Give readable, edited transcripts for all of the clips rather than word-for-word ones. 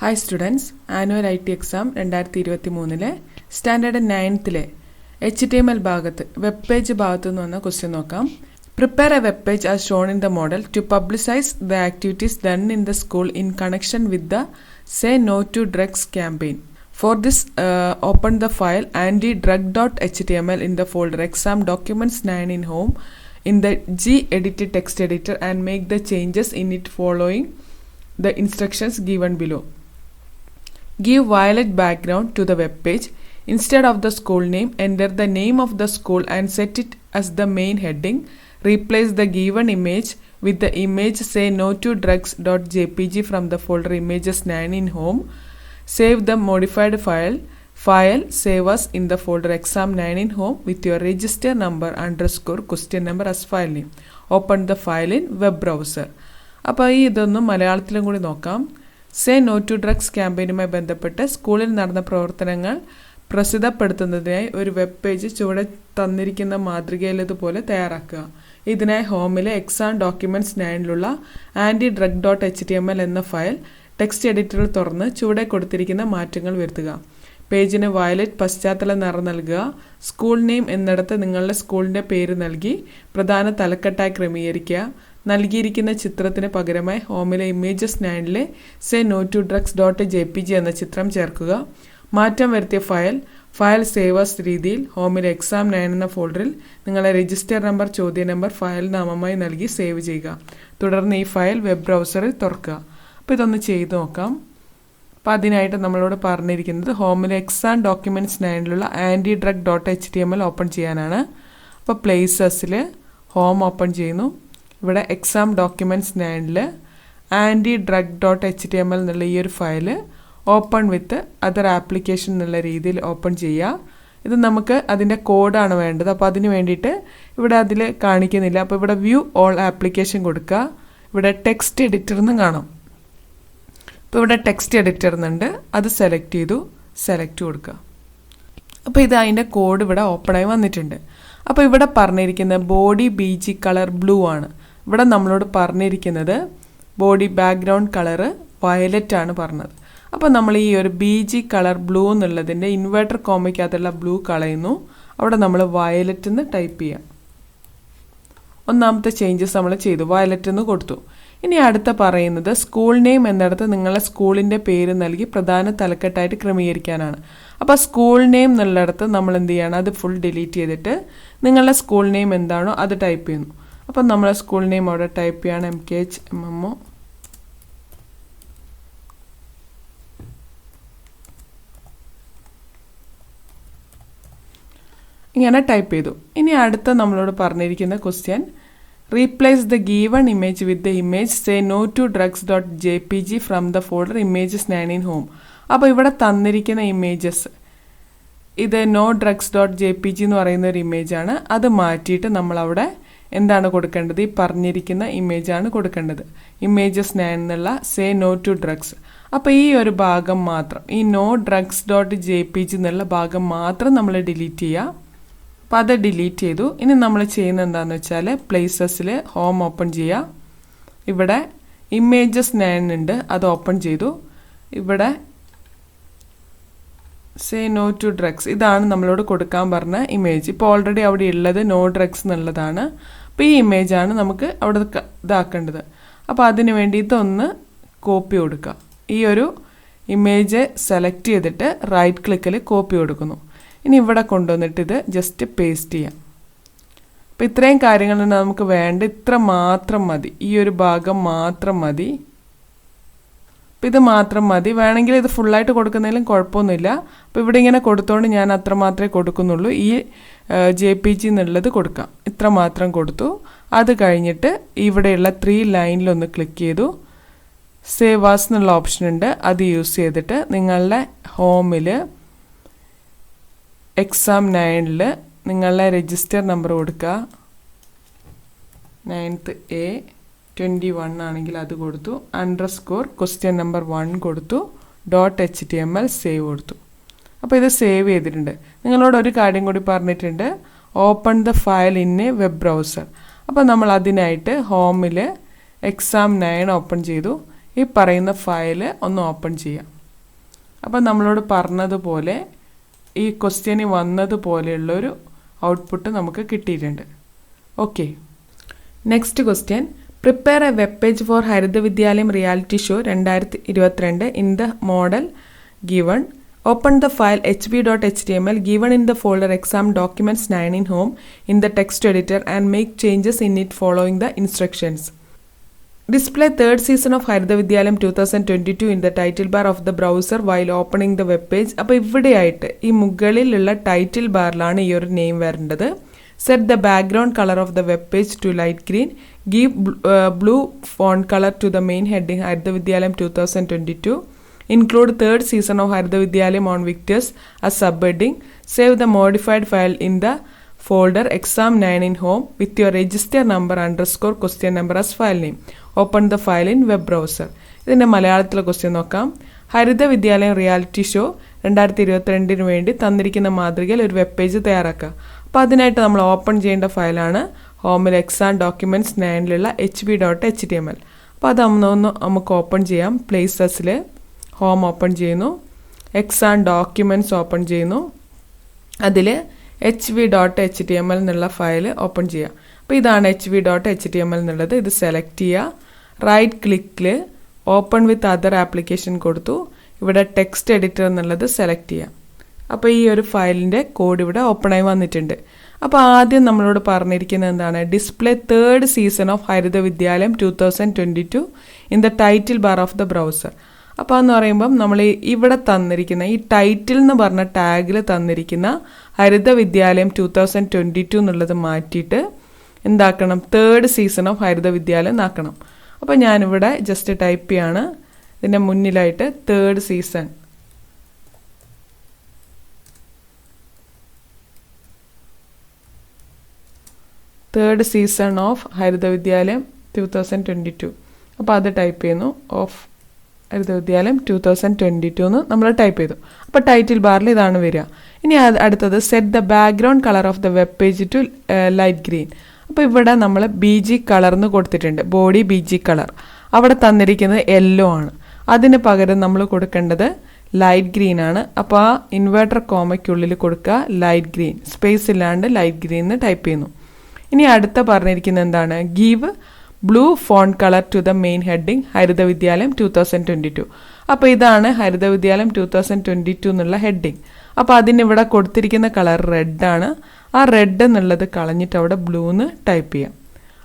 Hi students, Annual IT Exam 2023 Standard 9th HTML ഭാഗത്ത് web page ഭാഗത്ത് നിന്ന് വന്ന ക്വസ്റ്റ്യൻ നോക്കാം. Prepare a web page as shown in the model to publicize the activities done in the school in connection with the Say No to Drugs campaign. For this, open the file anti-drug.html in the folder exam documents 9 in home in the gedit text editor and make the changes in it following the instructions given below. Give violet background to the web page. Instead of the school name, enter the name of the school and set it as the main heading. Replace the given image with the image Say No to Drugs.jpg from the folder images 9 in home. Save the modified file save as in the folder exam 9 in home with your register number _ question number as file name. Open the file in web browser. അപ്പോൾ ഈ ഇതൊന്നും മലയാളത്തിലും കൂടി നോക്കാം. Say no to drugs ക്യാമ്പയിനുമായി ബന്ധപ്പെട്ട് സ്കൂളിൽ നടന്ന പ്രവർത്തനങ്ങൾ പ്രസിദ്ധപ്പെടുത്തുന്നതിനായി ഒരു വെബ് പേജ് ചുവടെ തന്നിരിക്കുന്ന മാതൃകയിലേതുപോലെ തയ്യാറാക്കുക. ഇതിനായി ഹോമിലെ എക്സാം ഡോക്യുമെന്റ്സ് 9ലുള്ള anti-drug.html എന്ന ഫയൽ ടെക്സ്റ്റ് എഡിറ്ററിൽ തുറന്ന് ചുവടെ കൊടുത്തിരിക്കുന്ന മാറ്റങ്ങൾ വരുത്തുക. പേജിന് വയലറ്റ് പശ്ചാത്തല നിറം നൽകുക. സ്കൂൾ നെയിം എന്നിടത്ത് നിങ്ങളുടെ സ്കൂളിൻ്റെ പേര് നൽകി പ്രധാന തലക്കെട്ടായി ക്രമീകരിക്കുക. നൽകിയിരിക്കുന്ന ചിത്രത്തിന് പകരമായി ഹോമിലെ ഇമേജസ് 9ലെ സേ നോ ടു drugs.jpg എന്ന ചിത്രം ചേർക്കുക. മാറ്റം വരുത്തിയ ഫയൽ സേവേഴ്സ് രീതിയിൽ ഹോമിലെ എക്സാം 9 എന്ന ഫോൾഡറിൽ നിങ്ങളുടെ രജിസ്റ്റർ നമ്പർ ചോദ്യ നമ്പർ ഫയൽ നാമമായി നൽകി സേവ് ചെയ്യുക. തുടർന്ന് ഈ ഫയൽ വെബ് ബ്രൗസറിൽ തുറക്കുക. അപ്പോൾ ഇതൊന്ന് ചെയ്ത് നോക്കാം. അപ്പോൾ അതിനായിട്ട് നമ്മളോട് പറഞ്ഞിരിക്കുന്നത് ഹോമിലെ എക്സാം ഡോക്യുമെന്റ്സ് 9ലുള്ള anti-drug.html ഓപ്പൺ ചെയ്യാനാണ്. അപ്പോൾ പ്ലേസസിൽ ഹോം ഓപ്പൺ ചെയ്യുന്നു. ഇവിടെ എക്സാം ഡോക്യുമെന്റ്സ് 9ൽ anti-drug.html എന്നുള്ള ഈ ഒരു file open with other application എന്നുള്ള രീതിയിൽ ഓപ്പൺ ചെയ്യുക. ഇത് നമുക്ക് അതിൻ്റെ കോഡാണ് വേണ്ടത്. അപ്പോൾ അതിന് വേണ്ടിയിട്ട് ഇവിടെ അതിൽ കാണിക്കുന്നില്ല. അപ്പോൾ ഇവിടെ വ്യൂ ഓൾ ആപ്ലിക്കേഷൻ കൊടുക്കുക. ഇവിടെ ടെക്സ്റ്റ് എഡിറ്റർ എന്ന് കാണാം. ഇപ്പോൾ ഇവിടെ ടെക്സ്റ്റ് എഡിറ്റർ എന്നുണ്ട്, അത് സെലക്ട് ചെയ്തു, സെലക്ട് കൊടുക്കുക. അപ്പോൾ ഇത് അതിൻ്റെ കോഡ് ഇവിടെ ഓപ്പണായി വന്നിട്ടുണ്ട്. അപ്പോൾ ഇവിടെ പറഞ്ഞിരിക്കുന്നത് ബോഡി BG കളർ ബ്ലൂ ആണ്. ഇവിടെ നമ്മളോട് പറഞ്ഞിരിക്കുന്നത് ബോഡി ബാക്ക്ഗ്രൗണ്ട് കളറ് വയലറ്റ് ആണ് പറഞ്ഞത്. അപ്പോൾ നമ്മൾ ഈ ഒരു BG കളർ ബ്ലൂ എന്നുള്ളതിൻ്റെ ഇൻവേർട്ടർ കോമയ്ക്കകത്തുള്ള ബ്ലൂ കളയുന്നു. അവിടെ നമ്മൾ വയലറ്റ് എന്ന് ടൈപ്പ് ചെയ്യാം. ഒന്നാമത്തെ ചേഞ്ചസ് നമ്മൾ ചെയ്തു, വയലറ്റ് എന്ന് കൊടുത്തു. ഇനി അടുത്ത പറയുന്നത് സ്കൂൾ നെയിം എന്നിടത്ത് നിങ്ങളുടെ സ്കൂളിൻ്റെ പേര് നൽകി പ്രധാന തലക്കെട്ടായിട്ട് ക്രമീകരിക്കാനാണ്. അപ്പോൾ സ്കൂൾ നെയിം എന്നുള്ളിടത്ത് നമ്മൾ എന്ത് ചെയ്യണം, അത് ഫുൾ ഡിലീറ്റ് ചെയ്തിട്ട് നിങ്ങളുടെ സ്കൂൾ നെയിം എന്താണോ അത് ടൈപ്പ് ചെയ്യുന്നു. അപ്പം നമ്മളെ സ്കൂൾ നെയിം അവിടെ ടൈപ്പ് ചെയ്യാണ് MKHMMO. ഇങ്ങനെ ടൈപ്പ് ചെയ്തു. ഇനി അടുത്ത നമ്മളോട് പറഞ്ഞിരിക്കുന്ന question replace the given image with the image say no to drugs.jpg from the folder images 9 in home. അപ്പോൾ ഇവിടെ തന്നിരിക്കുന്ന ഇമേജസ് ഇത് no drugs.jpg എന്ന് പറയുന്ന ഒരു ഇമേജാണ്. അത് മാറ്റിയിട്ട് നമ്മളവിടെ എന്താണ് കൊടുക്കേണ്ടത്, ഈ പറഞ്ഞിരിക്കുന്ന ഇമേജാണ് കൊടുക്കേണ്ടത്. ഇമേജസ് 9 എന്നുള്ള സേ നോ ടു ഡ്രഗ്സ്. അപ്പോൾ ഈ ഒരു ഭാഗം മാത്രം, ഈ no drugs.jpg എന്നുള്ള ഭാഗം മാത്രം നമ്മൾ ഡിലീറ്റ് ചെയ്യുക. അപ്പോൾ അത് ഡിലീറ്റ് ചെയ്തു. ഇനി നമ്മൾ ചെയ്യുന്നത് എന്താണെന്ന് വെച്ചാൽ പ്ലേസസിൽ ഹോം ഓപ്പൺ ചെയ്യുക. ഇവിടെ ഇമേജസ് 9 ഉണ്ട്, അത് ഓപ്പൺ ചെയ്തു. ഇവിടെ സേ നോ ടു ഡ്രഗ്സ്, ഇതാണ് നമ്മളോട് കൊടുക്കാൻ പറഞ്ഞ ഇമേജ്. ഇപ്പോൾ ഓൾറെഡി അവിടെ ഉള്ളത് നോ ഡ്രഗ്സ് എന്നുള്ളതാണ്. അപ്പോൾ ഈ ഇമേജാണ് നമുക്ക് അവിടെ ഇതാക്കേണ്ടത്. അപ്പോൾ അതിന് വേണ്ടി ഇതൊന്ന് കോപ്പി കൊടുക്കുക. ഈ ഒരു ഇമേജ് സെലക്ട് ചെയ്തിട്ട് റൈറ്റ് ക്ലിക്കിൽ കോപ്പി കൊടുക്കുന്നു. ഇനി ഇവിടെ കൊണ്ടുവന്നിട്ട് ഇത് ജസ്റ്റ് പേസ്റ്റ് ചെയ്യാം. അപ്പോൾ ഇത്രയും കാര്യങ്ങളാണ് നമുക്ക് വേണ്ട. ഇത്ര മാത്രം മതി, ഈ ഒരു ഭാഗം മാത്രം മതി. അപ്പോൾ ഇത് മാത്രം മതി. വേണമെങ്കിൽ ഇത് ഫുള്ളായിട്ട് കൊടുക്കുന്നതിലും കുഴപ്പമൊന്നുമില്ല. അപ്പോൾ ഇവിടെ ഇങ്ങനെ കൊടുത്തോണ്ട് ഞാൻ അത്ര മാത്രമേ കൊടുക്കുന്നുള്ളൂ. ഈ JPG എന്നുള്ളത് കൊടുക്കാം. ഇത്ര മാത്രം കൊടുത്തു. അത് കഴിഞ്ഞിട്ട് ഇവിടെയുള്ള 3 ലൈനിലൊന്ന് ക്ലിക്ക് ചെയ്തു. സേവ് ആസ് എന്നുള്ള ഓപ്ഷൻ ഉണ്ട്, അത് യൂസ് ചെയ്തിട്ട് നിങ്ങളുടെ ഹോമിൽ എക്സാം 9ൽ നിങ്ങളുടെ രജിസ്റ്റർ നമ്പർ കൊടുക്കുക. 9th A 21 ആണെങ്കിൽ അത് കൊടുത്തു. _ question number 1 കൊടുത്തു. .html സേവ് കൊടുത്തു. അപ്പോൾ ഇത് സേവ് ചെയ്തിട്ടുണ്ട്. നിങ്ങളോട് ഒരു കാര്യം കൂടി പറഞ്ഞിട്ടുണ്ട്, open the file in A web browser. അപ്പോൾ നമ്മൾ അതിനായിട്ട് ഹോമിൽ എക്സാം 9 ഓപ്പൺ ചെയ്തു. ഈ പറയുന്ന ഫയൽ ഒന്ന് ഓപ്പൺ ചെയ്യാം. അപ്പം നമ്മളോട് പറഞ്ഞതുപോലെ ഈ ക്വസ്റ്റ്യന് വന്നതുപോലെയുള്ളൊരു ഔട്ട്പുട്ട് നമുക്ക് കിട്ടിയിട്ടുണ്ട്. Okay, next question. Prepare a web page for Haritha Vidyalayam reality show 2022 in the model given. Open the file hb.html given in the folder exam documents 9 in home in the text editor and make changes in it following the instructions. Display third season of Haritha Vidyalayam 2022 in the title bar of the browser while opening the web page. അപ്പോൾ ഇവിടെയായിട്ട് ഈ മുകളിലുള്ള title ബാറിലാണ് ഈ ഒരു name വരേണ്ടത്. Set the background color of the web page to light green. Give blue font color to the main heading Haritha Vidyalayam 2022. Include third season of Haritha Vidyalayam on Victors as subheading. Save the modified file in the folder exam 9 in home with your register number _ question number as file name. Open the file in web browser. ഇതിൻ്റെ മലയാളത്തിലെ question നോക്കാം. ഹരിത Vidyalayam reality show 2022 വേണ്ടി തന്നിരിക്കുന്ന മാതൃകയിൽ ഒരു web page തയ്യാറാക്കുക. അപ്പോൾ അതിനായിട്ട് നമ്മൾ ഓപ്പൺ ചെയ്യേണ്ട ഫയലാണ് ഹോമിൽ എക്സാം ഡോക്യുമെൻറ്റ്സ് 9ലുള്ള hb.html. അപ്പോൾ അതൊന്ന് നമുക്ക് ഓപ്പൺ ചെയ്യാം. പ്ലേസസിൽ ഹോം ഓപ്പൺ ചെയ്യുന്നു, എക്സാം ഡോക്യുമെൻറ്റ്സ് ഓപ്പൺ ചെയ്യുന്നു, അതിൽ hb.html എന്നുള്ള ഫയൽ ഓപ്പൺ ചെയ്യുക. അപ്പോൾ ഇതാണ് hb.html എന്നുള്ളത്. ഇത് സെലക്ട് ചെയ്യുക, റൈറ്റ് ക്ലിക്കിൽ ഓപ്പൺ വിത്ത് അതർ ആപ്ലിക്കേഷൻ കൊടുത്തു, ഇവിടെ ടെക്സ്റ്റ് എഡിറ്റർ എന്നുള്ളത് സെലക്ട് ചെയ്യുക. അപ്പോൾ ഈ ഒരു ഫയലിൻ്റെ കോഡ് ഇവിടെ ഓപ്പണായി വന്നിട്ടുണ്ട്. അപ്പോൾ ആദ്യം നമ്മളോട് പറഞ്ഞിരിക്കുന്നത് എന്താണ്? Display third season of Haritha Vidyalayam 2022 in the title bar of the browser. അപ്പോൾ എന്ന് പറയുമ്പം നമ്മൾ ഇവിടെ തന്നിരിക്കുന്ന ഈ ടൈറ്റിൽ എന്ന് പറഞ്ഞ ടാഗിൽ തന്നിരിക്കുന്ന ഹരിത വിദ്യാലയം 2022 എന്നുള്ളത് മാറ്റിയിട്ട് എന്താക്കണം? Third season of Haritha Vidyalayam എന്നാക്കണം. അപ്പോൾ ഞാനിവിടെ ജസ്റ്റ് ടൈപ്പ് ചെയ്യാണ്. ഇതിൻ്റെ മുന്നിലായിട്ട് third season, third season of Haritha Vidyalayam 2022. അപ്പോൾ അത് ടൈപ്പ് ചെയ്യുന്നു. ഓഫ് ഹരിത വിദ്യാലയം 2022 എന്ന് നമ്മൾ ടൈപ്പ് ചെയ്തു. അപ്പോൾ ടൈറ്റിൽ ബാറിൽ ഇതാണ് വരിക. ഇനി അടുത്തത് set the background colour of the web page to light green. അപ്പോൾ ഇവിടെ നമ്മൾ BG കളർ എന്ന് കൊടുത്തിട്ടുണ്ട്, ബോഡി BG കളർ. അവിടെ തന്നിരിക്കുന്നത് യെല്ലോ ആണ്. അതിന് പകരം നമ്മൾ കൊടുക്കേണ്ടത് ലൈറ്റ് ഗ്രീൻ ആണ്. അപ്പോൾ ആ ഇൻവേർട്ടർ കോമയ്ക്കുള്ളിൽ കൊടുക്കുക ലൈറ്റ് ഗ്രീൻ, സ്പേസ് ഇല്ലാണ്ട് ലൈറ്റ് ഗ്രീൻ എന്ന് ടൈപ്പ് ചെയ്യുന്നു. ഇനി അടുത്ത പറഞ്ഞിരിക്കുന്നത് എന്താണ്? Give blue font colour to the main heading Haritha Vidyalayam 2022. അപ്പോൾ ഇതാണ് ഹരിത വിദ്യാലയം 2022 എന്നുള്ള ഹെഡിങ്. അപ്പോൾ അതിനിവിടെ കൊടുത്തിരിക്കുന്ന കളർ റെഡാണ്. ആ റെഡ് എന്നുള്ളത് കളഞ്ഞിട്ട് അവിടെ ബ്ലൂ എന്ന് ടൈപ്പ് ചെയ്യാം.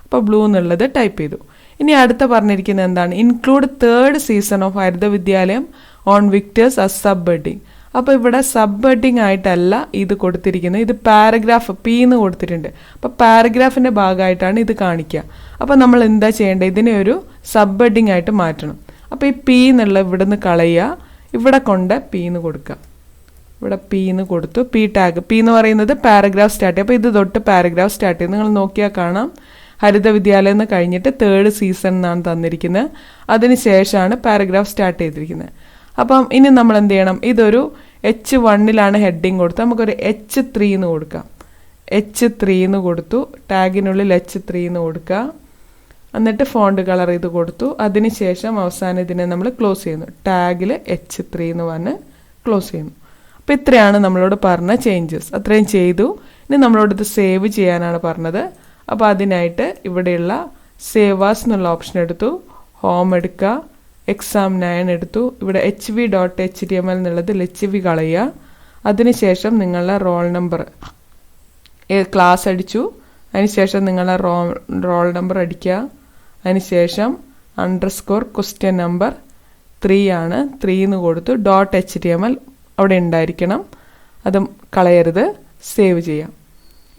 അപ്പോൾ ബ്ലൂ എന്നുള്ളത് ടൈപ്പ് ചെയ്തു. ഇനി അടുത്ത പറഞ്ഞിരിക്കുന്നത് എന്താണ്? Include third season of Haritha വിദ്യാലയം on Victers as sub heading. അപ്പോൾ ഇവിടെ സബ് ഹെഡിങ് ആയിട്ടല്ല ഇത് കൊടുത്തിരിക്കുന്നത്, ഇത് പാരഗ്രാഫ് P എന്ന് കൊടുത്തിട്ടുണ്ട്. അപ്പോൾ പാരഗ്രാഫിൻ്റെ ഭാഗമായിട്ടാണ് ഇത് കാണിക്കുക. അപ്പോൾ നമ്മൾ എന്താ ചെയ്യേണ്ടത്? ഇതിനെ ഒരു സബ് ഹെഡിങ് ആയിട്ട് മാറ്റണം. അപ്പോൾ ഈ P എന്നുള്ള ഇവിടെ നിന്ന് കളയുക, ഇവിടെ കൊണ്ട് P എന്ന് കൊടുക്കുക. ഇവിടെ P എന്ന് കൊടുത്തു. P ടാഗ്, P എന്ന് പറയുന്നത് പാരഗ്രാഫ് സ്റ്റാർട്ട് ചെയ്യും. അപ്പോൾ ഇത് തൊട്ട് പാരഗ്രാഫ് സ്റ്റാർട്ട് ചെയ്യും. നിങ്ങൾ നോക്കിയാൽ കാണാം ഹരിത വിദ്യാലയം എന്ന് കഴിഞ്ഞിട്ട് തേർഡ് സീസൺ എന്നാണ് തന്നിരിക്കുന്നത്. അതിന് ശേഷമാണ് പാരഗ്രാഫ് സ്റ്റാർട്ട് ചെയ്തിരിക്കുന്നത്. അപ്പം ഇനി നമ്മൾ എന്ത് ചെയ്യണം? ഇതൊരു H1 ഹെഡിങ് കൊടുത്ത് നമുക്കൊരു H3 എന്ന് കൊടുക്കാം. H3 എന്ന് കൊടുത്തു, ടാഗിനുള്ളിൽ H3 എന്ന് കൊടുക്കുക. എന്നിട്ട് ഫോണ്ട് കളർ ഇത് കൊടുത്തു. അതിനുശേഷം അവസാനം ഇതിനെ നമ്മൾ ക്ലോസ് ചെയ്യുന്നു, ടാഗിൽ H3 എന്ന് പറഞ്ഞ് ക്ലോസ് ചെയ്യുന്നു. അപ്പോൾ ഇത്രയാണ് നമ്മളോട് പറഞ്ഞ ചേഞ്ചസ്. അത്രയും ചെയ്തു. ഇനി നമ്മളോട് ഇത് സേവ് ചെയ്യാനാണ് പറഞ്ഞത്. അപ്പോൾ അതിനായിട്ട് ഇവിടെയുള്ള സേവ് ആസ് എന്നുള്ള ഓപ്ഷൻ എടുത്തു, ഹോം എടുക്കുക, എക്സാം 9 എടുത്തു. ഇവിടെ hb.html എന്നുള്ളത് HB കളയുക. അതിനുശേഷം നിങ്ങളുടെ റോൾ നമ്പർ ക്ലാസ് അടിച്ചു. അതിനുശേഷം നിങ്ങളുടെ റോൾ നമ്പർ അടിക്കുക. അതിനുശേഷം _ ക്വസ്റ്റ്യൻ നമ്പർ 3 ആണ്, 3 എന്ന് കൊടുത്തു. .html അവിടെ ഉണ്ടായിരിക്കണം, അത് കളയരുത്. സേവ് ചെയ്യാം.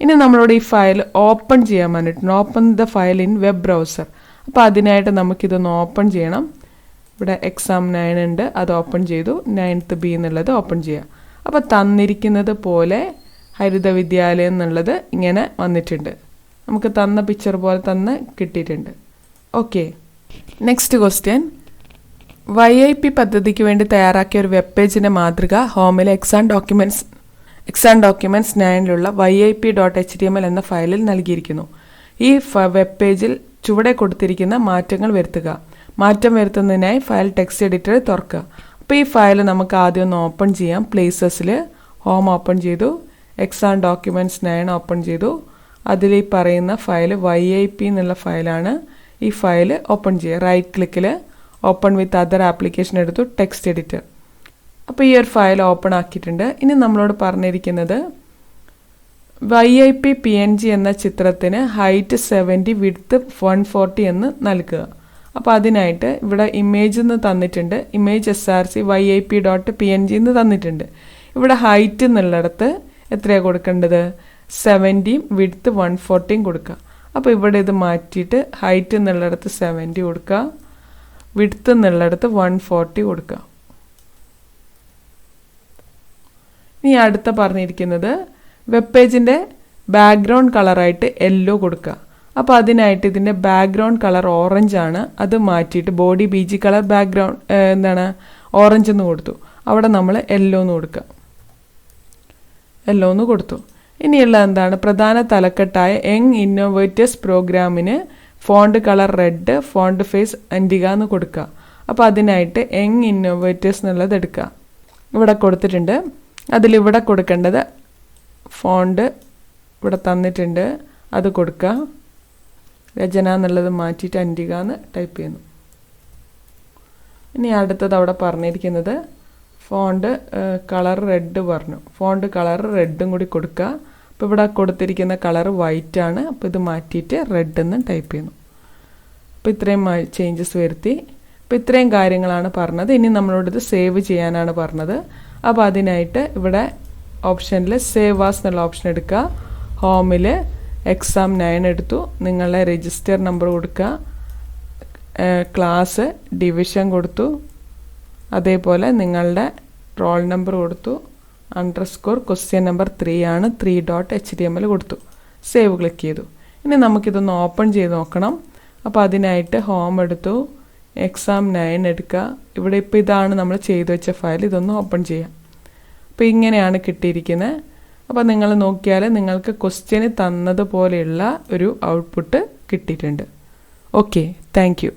ഇനി നമ്മളോട് ഈ ഫയൽ ഓപ്പൺ ചെയ്യാൻ പറഞ്ഞിട്ടുണ്ട്. Open the file in web browser. അപ്പോൾ അതിനായിട്ട് നമുക്കിതൊന്ന് ഓപ്പൺ ചെയ്യണം. ഇവിടെ എക്സാം 9 ഉണ്ട്, അത് ഓപ്പൺ ചെയ്തു. 9th B എന്നുള്ളത് ഓപ്പൺ ചെയ്യുക. അപ്പോൾ തന്നിരിക്കുന്നത് പോലെ ഹരിത വിദ്യാലയം എന്നുള്ളത് ഇങ്ങനെ വന്നിട്ടുണ്ട്. നമുക്ക് തന്ന പിക്ചർ പോലെ തന്നെ കിട്ടിയിട്ടുണ്ട്. Okay, next question. YIP പദ്ധതിക്ക് വേണ്ടി തയ്യാറാക്കിയ ഒരു വെബ് പേജിൻ്റെ മാതൃക ഹോമിലെ എക്സാം ഡോക്യുമെൻറ്റ്സ് 9ലുള്ള YIP.html എന്ന ഫയലിൽ നൽകിയിരിക്കുന്നു. ഈ വെബ് പേജിൽ ചുവടെ കൊടുത്തിരിക്കുന്ന മാറ്റങ്ങൾ വരുത്തുക. മാറ്റം വരുത്തുന്നതിനായി ഫയൽ ടെക്സ്റ്റ് എഡിറ്റർ തുറക്കുക. അപ്പോൾ ഈ ഫയൽ നമുക്ക് ആദ്യം ഒന്ന് ഓപ്പൺ ചെയ്യാം. പ്ലേസസിൽ ഹോം ഓപ്പൺ ചെയ്തു, എക്സാം ഡോക്യുമെൻറ്റ്സ് 9 ഓപ്പൺ ചെയ്തു. അതിൽ ഈ പറയുന്ന ഫയൽ YIP എന്നുള്ള ഫയലാണ്. ഈ ഫയൽ ഓപ്പൺ ചെയ്യുക. റൈറ്റ് ക്ലിക്കിൽ ഓപ്പൺ വിത്ത് അതർ ആപ്ലിക്കേഷൻ എടുത്തു, ടെക്സ്റ്റ് എഡിറ്റർ. അപ്പോൾ ഈ ഒരു ഫയൽ ഓപ്പൺ ആക്കിയിട്ടുണ്ട്. ഇനി നമ്മളോട് പറഞ്ഞിരിക്കുന്നത് YIP PNG എന്ന ചിത്രത്തിന് ഹൈറ്റ് 70 വിഡ്ത്ത് 140 എന്ന് നൽകുക. അപ്പോൾ അതിനായിട്ട് ഇവിടെ ഇമേജ് എന്ന് തന്നിട്ടുണ്ട്, ഇമേജ് SRC YIP.PNG എന്ന് തന്നിട്ടുണ്ട്. ഇവിടെ ഹൈറ്റ് എന്നുള്ളിടത്ത് എത്രയാണ് കൊടുക്കേണ്ടത്? 70 വിഡ്ത്ത് 140 കൊടുക്കുക. അപ്പോൾ ഇവിടെ ഇത് മാറ്റിയിട്ട് ഹൈറ്റ് എന്നുള്ളിടത്ത് 70 കൊടുക്കുക, വിഡ്ത്ത് എന്നുള്ളിടത്ത് 140 കൊടുക്കുക. ഇനി അടുത്ത പറഞ്ഞിരിക്കുന്നത് വെബ് പേജിൻ്റെ ബാക്ക്ഗ്രൗണ്ട് കളറായിട്ട് യെല്ലോ കൊടുക്കുക. അപ്പോൾ അതിനായിട്ട് ഇതിൻ്റെ ബാക്ക്ഗ്രൗണ്ട് കളർ ഓറഞ്ച് ആണ്, അത് മാറ്റിയിട്ട് body BG colour background orange എന്ന് കൊടുത്തു. അവിടെ നമ്മൾ യെല്ലോ എന്ന് കൊടുക്കുക. യെല്ലോ എന്ന് കൊടുത്തു. ഇനിയുള്ള എന്താണ്? പ്രധാന തലക്കെട്ടായ യങ് ഇന്നോവേറ്റേഴ്സ് പ്രോഗ്രാമിന് font colour red, font face Andika എന്ന് കൊടുക്കുക. അപ്പോൾ അതിനായിട്ട് യങ് ഇന്നോവേറ്റേഴ്സ് എന്നുള്ളത് എടുക്കുക. ഇവിടെ കൊടുത്തിട്ടുണ്ട്. അതിലിവിടെ കൊടുക്കേണ്ടത് ഫോണ്ട് ഇവിടെ തന്നിട്ടുണ്ട്, അത് കൊടുക്കുക. രചന എന്നുള്ളത് മാറ്റിയിട്ട് അൻഡിക എന്ന് ടൈപ്പ് ചെയ്യുന്നു. ഇനി അടുത്തത് അവിടെ പറഞ്ഞിരിക്കുന്നത് ഫോണ്ട് കളർ റെഡ് പറഞ്ഞു. ഫോണ്ട് കളർ റെഡും കൂടി കൊടുക്കുക. അപ്പോൾ ഇവിടെ കൊടുത്തിരിക്കുന്ന കളർ വൈറ്റ് ആണ്. അപ്പോൾ ഇത് മാറ്റിയിട്ട് റെഡ് എന്ന് ടൈപ്പ് ചെയ്യുന്നു. അപ്പോൾ ഇത്രയും ചേഞ്ചസ് വരുത്തി. അപ്പോൾ ഇത്രയും കാര്യങ്ങളാണ് പറഞ്ഞത്. ഇനി നമ്മളോട് ഇത് സേവ് ചെയ്യാനാണ് പറഞ്ഞത്. അപ്പോൾ അതിനായിട്ട് ഇവിടെ ഓപ്ഷനിൽ സേവ് ആസ് എന്നുള്ള ഓപ്ഷൻ എടുക്കുക. ഹോമിൽ എക്സാം 9 എടുത്തു, നിങ്ങളുടെ രജിസ്റ്റർ നമ്പർ കൊടുക്കുക, ക്ലാസ് ഡിവിഷൻ കൊടുത്തു, അതേപോലെ നിങ്ങളുടെ റോൾ നമ്പർ കൊടുത്തു, _ ക്വസ്റ്റ്യൻ നമ്പർ 3 ആണ്, 3.html കൊടുത്തു. സേവ് ക്ലിക്ക് ചെയ്തു. ഇനി നമുക്കിതൊന്ന് ഓപ്പൺ ചെയ്ത് നോക്കണം. അപ്പോൾ അതിനായിട്ട് ഹോം എടുത്തു, എക്സാം 9 എടുക്കുക. ഇവിടെ ഇപ്പോൾ ഇതാണ് നമ്മൾ ചെയ്തു വെച്ച ഫയൽ. ഇതൊന്ന് ഓപ്പൺ ചെയ്യാം. അപ്പോൾ ഇങ്ങനെയാണ് കിട്ടിയിരിക്കുന്നത്. അപ്പോൾ നിങ്ങൾ നോക്കിയാൽ നിങ്ങൾക്ക് ക്വസ്റ്റ്യന് തന്നതുപോലെയുള്ള ഒരു ഔട്ട്പുട്ട് കിട്ടിയിട്ടുണ്ട്. Okay, thank you.